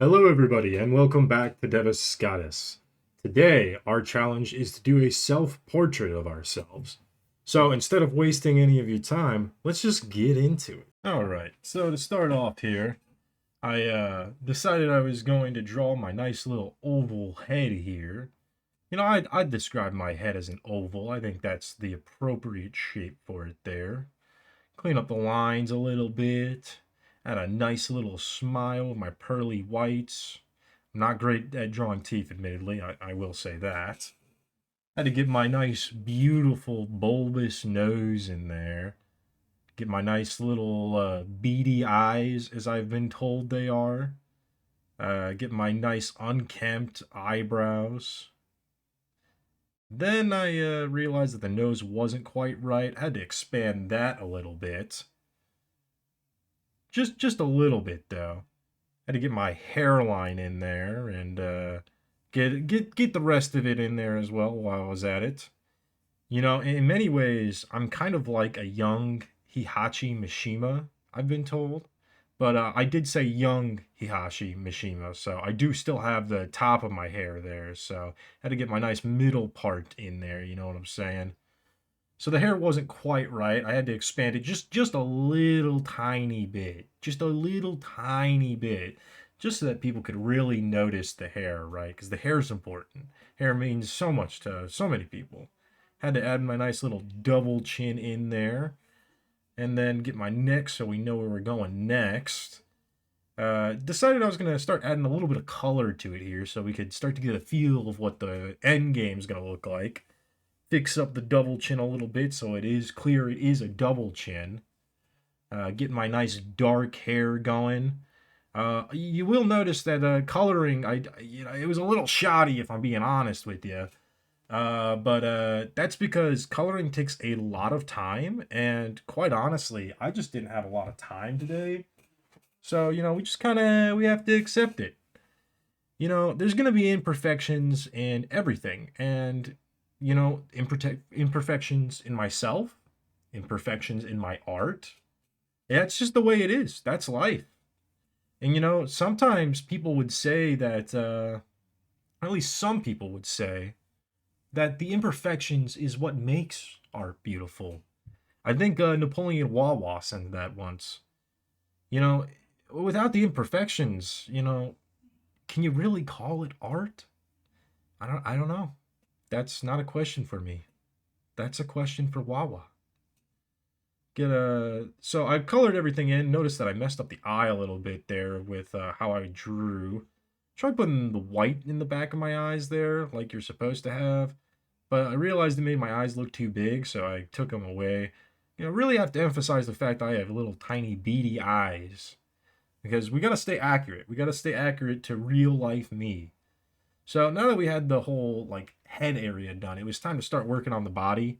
Hello, everybody, and welcome back to Devis Scottus. Today, our challenge is to do a self portrait of ourselves. So instead of wasting any of your time, let's just get into it. All right, so to start off here, I decided I was going to draw my nice little oval head here. I'd describe my head as an oval. I think that's the appropriate shape for it there. Clean up the lines a little bit. Add a nice little smile with my pearly whites. I'm not great at drawing teeth, admittedly. I will say that. Had to get my nice, beautiful, bulbous nose in there. Get my nice little beady eyes, as I've been told they are. Get my nice, unkempt eyebrows. Then I realized that the nose wasn't quite right. Had to expand that a little bit. Just a little bit, though. Had to get my hairline in there and get the rest of it in there as well while I was at it. In many ways, I'm kind of like a young Hihachi Mishima, I've been told. But I did say young Hihashi Mishima, so I do still have the top of my hair there. So had to get my nice middle part in there. You know what I'm saying? So the hair wasn't quite right. I had to expand it just a little tiny bit. Just a little tiny bit. Just so that people could really notice the hair, right? Because the hair is important. Hair means so much to so many people. Had to add my nice little double chin in there. And then get my neck so we know where we're going next. Decided I was going to start adding a little bit of color to it here so we could start to get a feel of what the end game is going to look like. Fix up the double chin a little bit so it is clear it is a double chin. Get my nice dark hair going. You will notice that coloring, it was a little shoddy if I'm being honest with you. But that's because coloring takes a lot of time, and quite honestly, I just didn't have a lot of time today. So we just we have to accept it. There's gonna be imperfections in everything, and imperfections in myself, imperfections in my art. Yeah, it's just the way it is. That's life. And sometimes people would say that, at least some people would say, that the imperfections is what makes art beautiful. I think Napoleon Wawa said that once. You know, Without the imperfections, can you really call it art? I don't know. That's not a question for me. That's a question for Wawa. So I colored everything in. Notice that I messed up the eye a little bit there with how I drew. Try putting the white in the back of my eyes there, like you're supposed to have. But I realized it made my eyes look too big, so I took them away. Really have to emphasize the fact I have little tiny beady eyes because we gotta stay accurate. We gotta stay accurate to real life me. So now that we had the whole like head area done, it was time to start working on the body.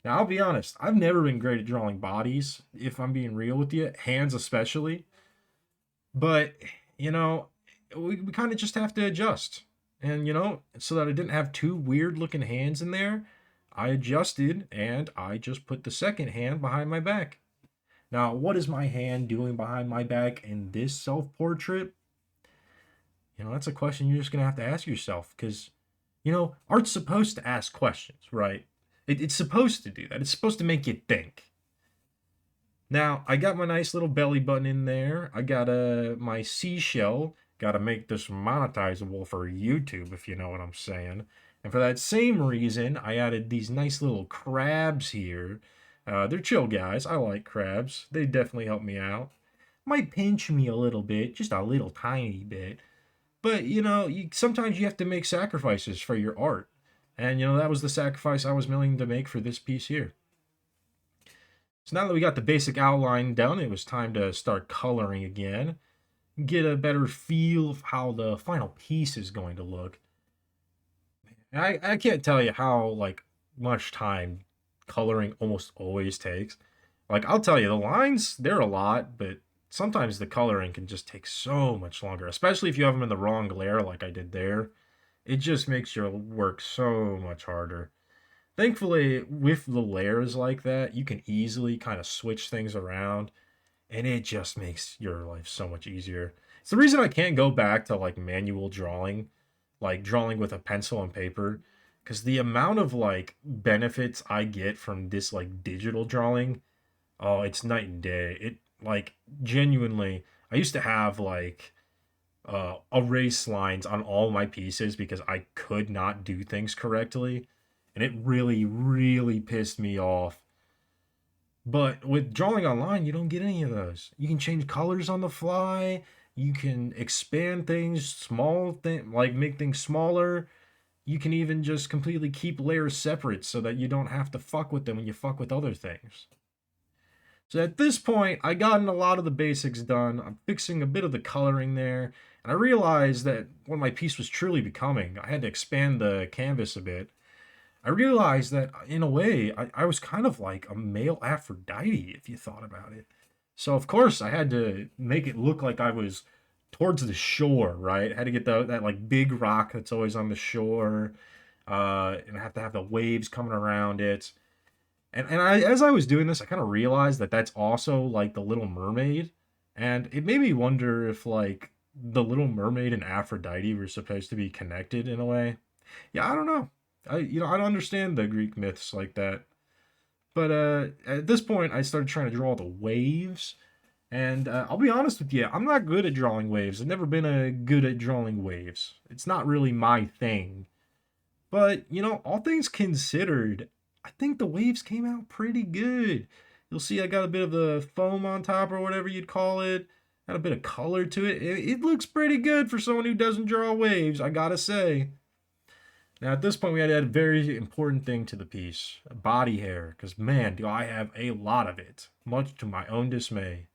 Now I'll be honest, I've never been great at drawing bodies, if I'm being real with you, hands especially. But you know, we kind of just have to adjust. And so that I didn't have two weird looking hands in there, I adjusted and I just put the second hand behind my back. Now, what is my hand doing behind my back in this self portrait? That's a question you're just going to have to ask yourself because, art's supposed to ask questions, right? It's supposed to do that. It's supposed to make you think. Now, I got my nice little belly button in there. I got my seashell. Got to make this monetizable for YouTube, if you know what I'm saying. And for that same reason, I added these nice little crabs here. They're chill guys. I like crabs. They definitely help me out. Might pinch me a little bit, just a little tiny bit. But sometimes you have to make sacrifices for your art, and that was the sacrifice I was willing to make for this piece here. So now that we got the basic outline done, it was time to start coloring again, get a better feel of how the final piece is going to look. I can't tell you how like much time coloring almost always takes. Like I'll tell you, the lines they're a lot, but sometimes the coloring can just take so much longer, especially if you have them in the wrong glare like I did there. It just makes your work so much harder. Thankfully, with the layers like that, you can easily kind of switch things around, and it just makes your life so much easier. It's the reason I can't go back to like manual drawing, like drawing with a pencil and paper, because the amount of like benefits I get from this like digital drawing, oh, it's night and day. It like genuinely, I used to have like erase lines on all my pieces because I could not do things correctly, and it really, really pissed me off. But with drawing online, you don't get any of those. You can change colors on the fly. You can expand things, small thing like make things smaller. You can even just completely keep layers separate so that you don't have to fuck with them when you fuck with other things. So at this point, I gotten a lot of the basics done. I'm fixing a bit of the coloring there, and I realized that when my piece was truly becoming, I had to expand the canvas a bit. I realized that in a way, I was kind of like a male Aphrodite if you thought about it. So of course I had to make it look like I was towards the shore, right? I had to get that like big rock that's always on the shore, and I have to have the waves coming around it. And as I was doing this, I kind of realized that that's also like the Little Mermaid, and it made me wonder if like the Little Mermaid and Aphrodite were supposed to be connected in a way. Yeah, I don't know. I don't understand the Greek myths like that. But at this point, I started trying to draw the waves, and I'll be honest with you, I'm not good at drawing waves. I've never been good at drawing waves. It's not really my thing. But all things considered, I think the waves came out pretty good. You'll see I got a bit of the foam on top or whatever you'd call it. Got a bit of color to it. It looks pretty good for someone who doesn't draw waves, I gotta say. Now, at this point, we had to add a very important thing to the piece body hair, because man, do I have a lot of it, much to my own dismay.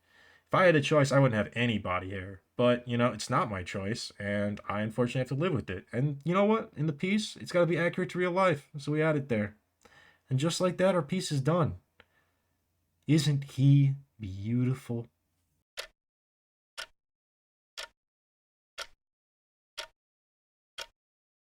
If I had a choice, I wouldn't have any body hair. But, it's not my choice, and I unfortunately have to live with it. And you know what? In the piece, it's got to be accurate to real life, so we add it there. And just like that, our piece is done. Isn't he beautiful?